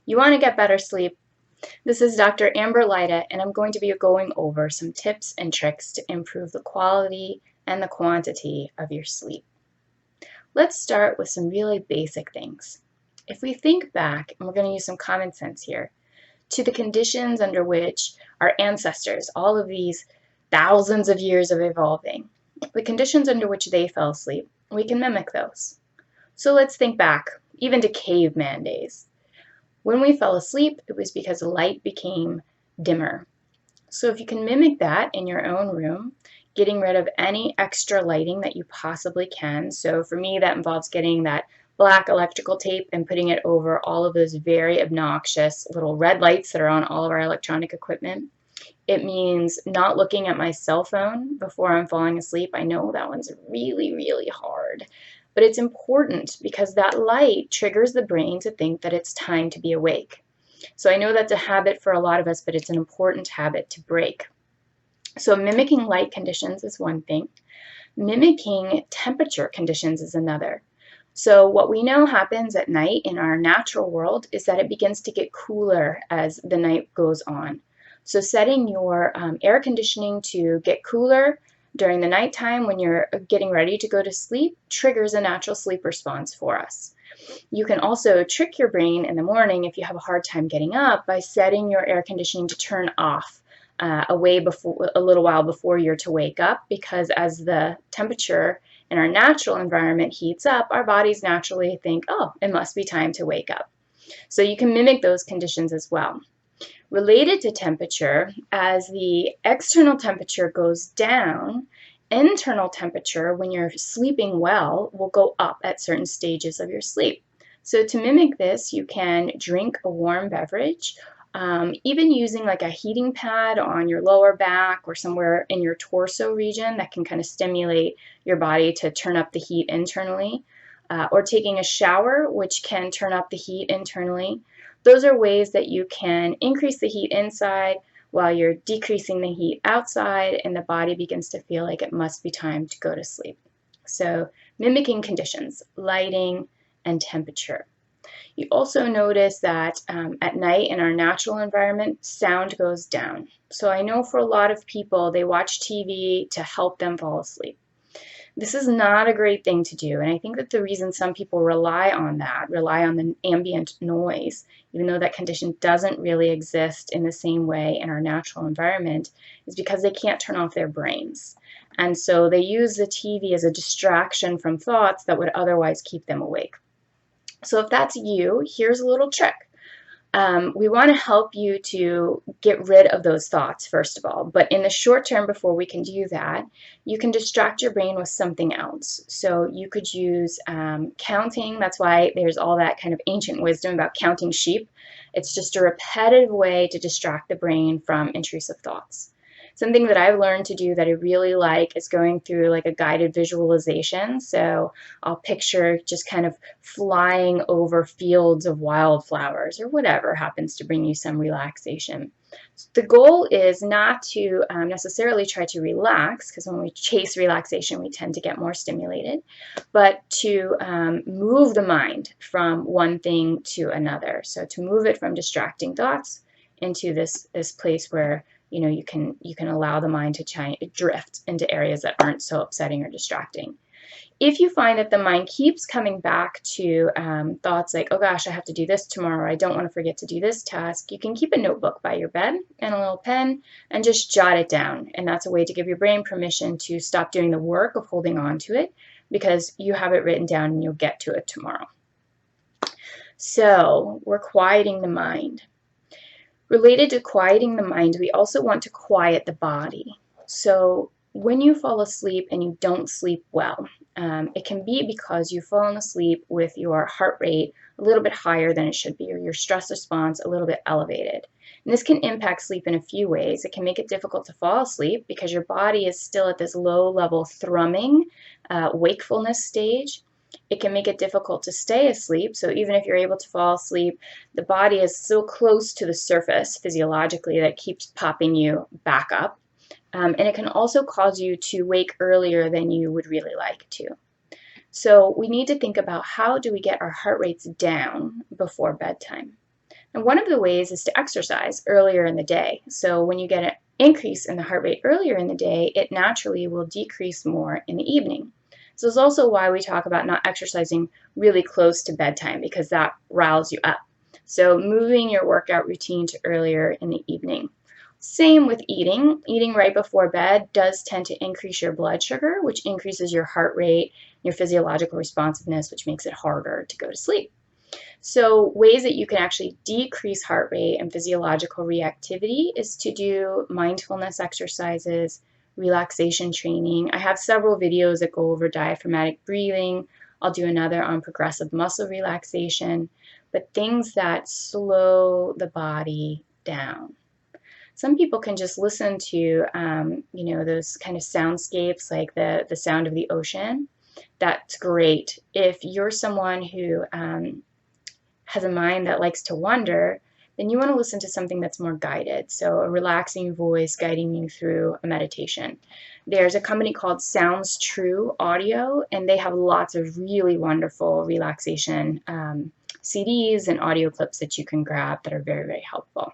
You want to get better sleep? This is Dr. Amber Lyda, and I'm going to be going over some tips and tricks to improve the quality and the quantity of your sleep. Let's start with some really basic things. If we think back, and we're going to use some common sense here, to the conditions under which our ancestors, all of these thousands of years of evolving, the conditions under which they fell asleep, we can mimic those. So let's think back, even to caveman days. When we fell asleep, it was because light became dimmer. So if you can mimic that in your own room, getting rid of any extra lighting that you possibly can. So for me, that involves getting that black electrical tape and putting it over all of those very obnoxious little red lights that are on all of our electronic equipment. It means not looking at my cell phone before I'm falling asleep. I know that one's really, really hard. But it's important because that light triggers the brain to think that it's time to be awake. So I know that's a habit for a lot of us, but it's an important habit to break. So mimicking light conditions is one thing. Mimicking temperature conditions is another. So what we know happens at night in our natural world is that it begins to get cooler as the night goes on. So setting your air conditioning to get cooler during the nighttime when you're getting ready to go to sleep triggers a natural sleep response for us. You can also trick your brain in the morning if you have a hard time getting up by setting your air conditioning to turn off a little while before you're to wake up, because as the temperature in our natural environment heats up, our bodies naturally think, oh, it must be time to wake up. So you can mimic those conditions as well. Related to temperature, as the external temperature goes down, internal temperature, when you're sleeping well, will go up at certain stages of your sleep. So to mimic this, you can drink a warm beverage, even using like a heating pad on your lower back or somewhere in your torso region that can kind of stimulate your body to turn up the heat internally, or taking a shower, which can turn up the heat internally. Those are ways that you can increase the heat inside while you're decreasing the heat outside, and the body begins to feel like it must be time to go to sleep. So mimicking conditions, lighting, and temperature. You also notice that at night in our natural environment, sound goes down. So I know for a lot of people, they watch TV to help them fall asleep. This is not a great thing to do, and I think that the reason some people rely on the ambient noise, even though that condition doesn't really exist in the same way in our natural environment, is because they can't turn off their brains. And so they use the TV as a distraction from thoughts that would otherwise keep them awake. So if that's you, here's a little trick. We want to help you to get rid of those thoughts, first of all. But in the short term, before we can do that, you can distract your brain with something else. So you could use counting. That's why there's all that kind of ancient wisdom about counting sheep. It's just a repetitive way to distract the brain from intrusive thoughts. Something that I've learned to do that I really like is going through like a guided visualization. So I'll picture just kind of flying over fields of wildflowers or whatever happens to bring you some relaxation. The goal is not to necessarily try to relax, because when we chase relaxation, we tend to get more stimulated, but to move the mind from one thing to another. So to move it from distracting thoughts into this place where you can allow the mind to drift into areas that aren't so upsetting or distracting. If you find that the mind keeps coming back to thoughts like, oh gosh, I have to do this tomorrow, I don't want to forget to do this task, you can keep a notebook by your bed and a little pen and just jot it down. And that's a way to give your brain permission to stop doing the work of holding on to it, because you have it written down and you'll get to it tomorrow. So we're quieting the mind. Related to quieting the mind, we also want to quiet the body. So when you fall asleep and you don't sleep well, it can be because you've fallen asleep with your heart rate a little bit higher than it should be, or your stress response a little bit elevated. And this can impact sleep in a few ways. It can make it difficult to fall asleep because your body is still at this low-level thrumming wakefulness stage. It can make it difficult to stay asleep. So even if you're able to fall asleep, the body is so close to the surface physiologically that it keeps popping you back up. And it can also cause you to wake earlier than you would really like to. So we need to think about, how do we get our heart rates down before bedtime? And one of the ways is to exercise earlier in the day. So when you get an increase in the heart rate earlier in the day, it naturally will decrease more in the evening. So it's also why we talk about not exercising really close to bedtime, because that riles you up. So moving your workout routine to earlier in the evening. Same with eating. Eating right before bed does tend to increase your blood sugar, which increases your heart rate, your physiological responsiveness, which makes it harder to go to sleep. So ways that you can actually decrease heart rate and physiological reactivity is to do mindfulness exercises, relaxation training. I have several videos that go over diaphragmatic breathing. I'll do another on progressive muscle relaxation, but things that slow the body down. Some people can just listen to, those kind of soundscapes, like the sound of the ocean. That's great. If you're someone who has a mind that likes to wander, then you want to listen to something that's more guided. So a relaxing voice guiding you through a meditation. There's a company called Sounds True Audio, and they have lots of really wonderful relaxation CDs and audio clips that you can grab that are very, very helpful.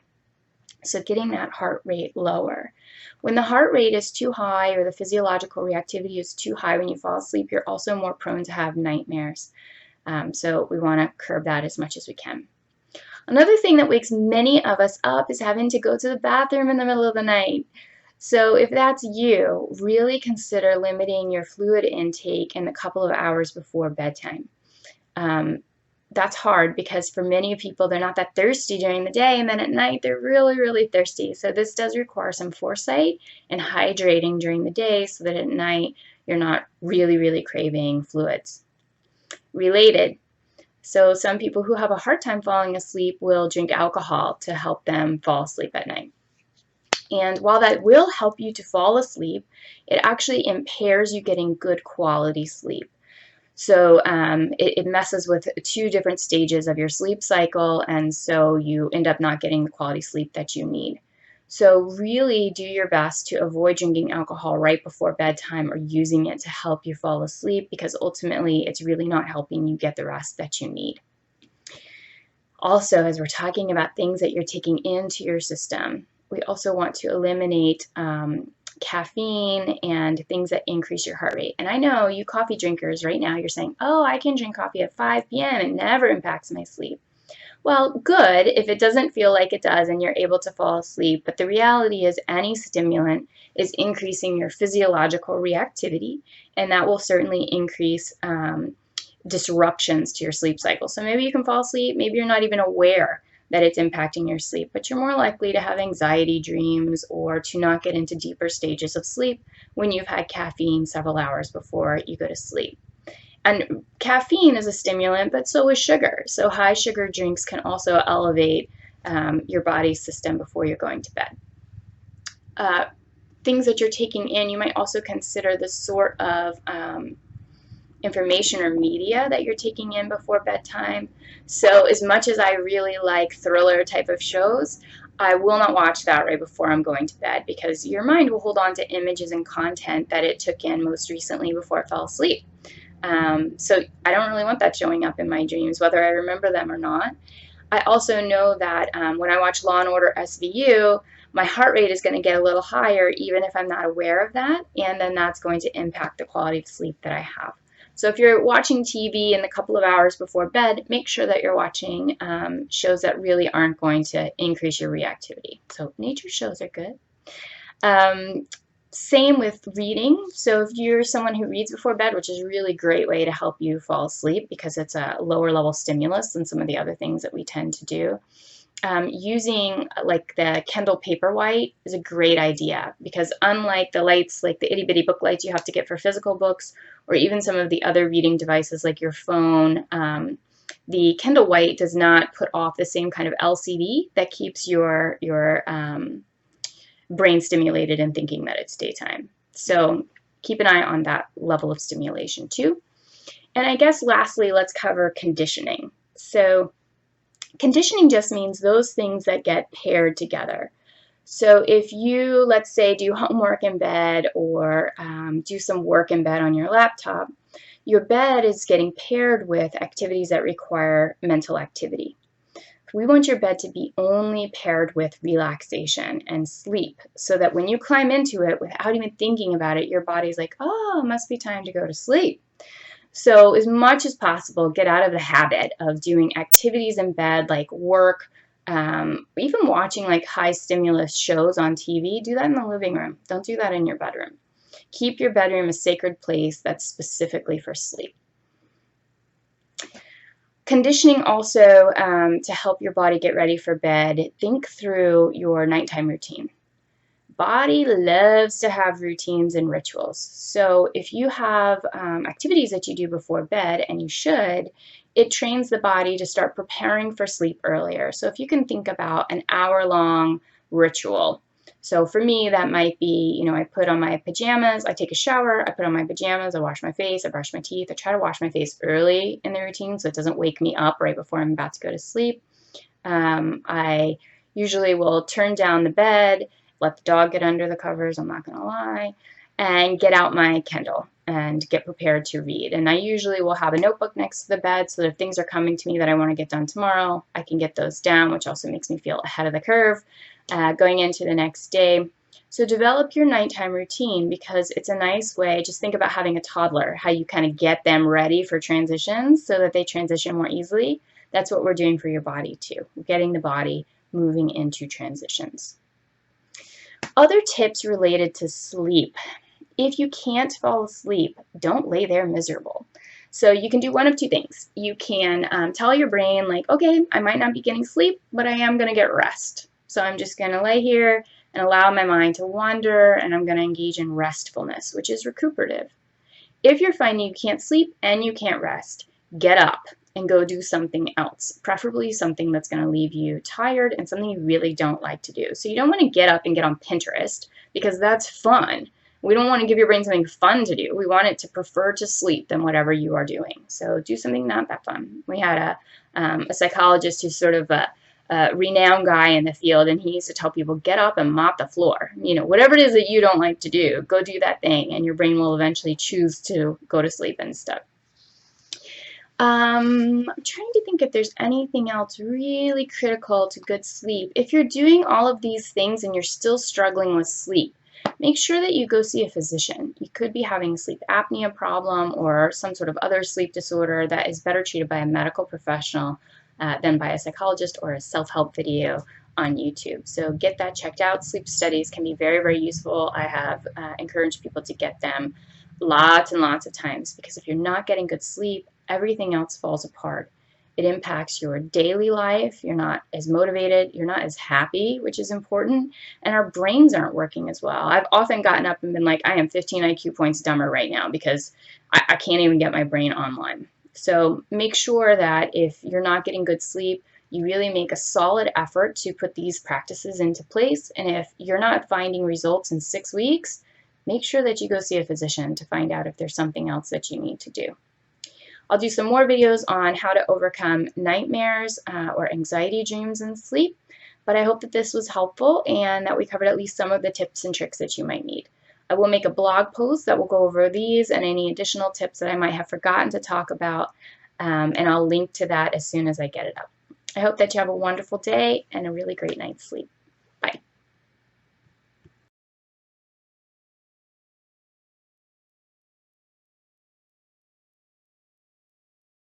So getting that heart rate lower. When the heart rate is too high or the physiological reactivity is too high when you fall asleep, you're also more prone to have nightmares. So we want to curb that as much as we can. Another thing that wakes many of us up is having to go to the bathroom in the middle of the night. So if that's you, really consider limiting your fluid intake in the couple of hours before bedtime. That's hard because for many people, they're not that thirsty during the day, and then at night they're really, really thirsty. So this does require some foresight and hydrating during the day so that at night you're not really, really craving fluids. Related, so some people who have a hard time falling asleep will drink alcohol to help them fall asleep at night. And while that will help you to fall asleep, it actually impairs you getting good quality sleep. So it messes with two different stages of your sleep cycle, and so you end up not getting the quality sleep that you need. So really do your best to avoid drinking alcohol right before bedtime or using it to help you fall asleep, because ultimately it's really not helping you get the rest that you need. Also, as we're talking about things that you're taking into your system, we also want to eliminate caffeine and things that increase your heart rate. And I know you coffee drinkers right now, you're saying, oh, I can drink coffee at 5 p.m. It never impacts my sleep. Well, good if it doesn't feel like it does and you're able to fall asleep, but the reality is any stimulant is increasing your physiological reactivity, and that will certainly increase disruptions to your sleep cycle. So maybe you can fall asleep, maybe you're not even aware that it's impacting your sleep, but you're more likely to have anxiety dreams or to not get into deeper stages of sleep when you've had caffeine several hours before you go to sleep. And caffeine is a stimulant, but so is sugar. So high sugar drinks can also elevate your body's system before you're going to bed. Things that you're taking in, you might also consider the sort of information or media that you're taking in before bedtime. So as much as I really like thriller type of shows, I will not watch that right before I'm going to bed, because your mind will hold on to images and content that it took in most recently before it fell asleep. So I don't really want that showing up in my dreams, whether I remember them or not. I also know that when I watch Law & Order SVU, my heart rate is going to get a little higher even if I'm not aware of that, and then that's going to impact the quality of sleep that I have. So if you're watching TV in the couple of hours before bed, make sure that you're watching shows that really aren't going to increase your reactivity. So nature shows are good. Same with reading. So if you're someone who reads before bed, which is a really great way to help you fall asleep because it's a lower level stimulus than some of the other things that we tend to do, using like the Kindle Paperwhite is a great idea, because unlike the lights, like the itty bitty book lights you have to get for physical books, or even some of the other reading devices like your phone, the Kindle White does not put off the same kind of LCD that keeps your brain stimulated and thinking that it's daytime. So keep an eye on that level of stimulation too. And I guess lastly, let's cover conditioning. So conditioning just means those things that get paired together. So if you, let's say, do homework in bed or do some work in bed on your laptop, your bed is getting paired with activities that require mental activity. We want your bed to be only paired with relaxation and sleep so that when you climb into it without even thinking about it, your body's like, oh, it must be time to go to sleep. So as much as possible, get out of the habit of doing activities in bed like work, even watching like high stimulus shows on TV. Do that in the living room. Don't do that in your bedroom. Keep your bedroom a sacred place that's specifically for sleep. Conditioning also to help your body get ready for bed. Think through your nighttime routine. Body loves to have routines and rituals. So if you have activities that you do before bed, and you should, it trains the body to start preparing for sleep earlier. So if you can think about an hour-long ritual. So for me, that might be, you know, I put on my pajamas, I take a shower, I put on my pajamas, I wash my face, I brush my teeth. I try to wash my face early in the routine so it doesn't wake me up right before I'm about to go to sleep. I usually will turn down the bed, let the dog get under the covers, I'm not going to lie, and get out my Kindle and get prepared to read. And I usually will have a notebook next to the bed so that if things are coming to me that I want to get done tomorrow, I can get those down, which also makes me feel ahead of the curve going into the next day. So develop your nighttime routine because it's a nice way. Just think about having a toddler, how you kind of get them ready for transitions so that they transition more easily. That's what we're doing for your body too. We're getting the body moving into transitions. Other tips related to sleep. If you can't fall asleep, don't lay there miserable. So you can do one of two things. You can tell your brain like, okay, I might not be getting sleep, but I am going to get rest. So I'm just going to lay here and allow my mind to wander, and I'm going to engage in restfulness, which is recuperative. If you're finding you can't sleep and you can't rest, get up and go do something else, preferably something that's going to leave you tired and something you really don't like to do. So you don't want to get up and get on Pinterest because that's fun. We don't want to give your brain something fun to do. We want it to prefer to sleep than whatever you are doing. So do something not that fun. We had a psychologist who's sort of a renowned guy in the field, and he used to tell people, get up and mop the floor. You know, whatever it is that you don't like to do, go do that thing, and your brain will eventually choose to go to sleep instead. I'm trying to think if there's anything else really critical to good sleep. If you're doing all of these things and you're still struggling with sleep, make sure that you go see a physician. You could be having a sleep apnea problem or some sort of other sleep disorder that is better treated by a medical professional than by a psychologist or a self-help video on YouTube. So get that checked out. Sleep studies can be very, very useful. I have encouraged people to get them lots and lots of times because if you're not getting good sleep, everything else falls apart. It impacts your daily life. You're not as motivated. You're not as happy, which is important. And our brains aren't working as well. I've often gotten up and been like, I am 15 IQ points dumber right now because I can't even get my brain online. So make sure that if you're not getting good sleep, you really make a solid effort to put these practices into place. And if you're not finding results in 6 weeks, make sure that you go see a physician to find out if there's something else that you need to do. I'll do some more videos on how to overcome nightmares or anxiety dreams and sleep, but I hope that this was helpful and that we covered at least some of the tips and tricks that you might need. I will make a blog post that will go over these and any additional tips that I might have forgotten to talk about, and I'll link to that as soon as I get it up. I hope that you have a wonderful day and a really great night's sleep.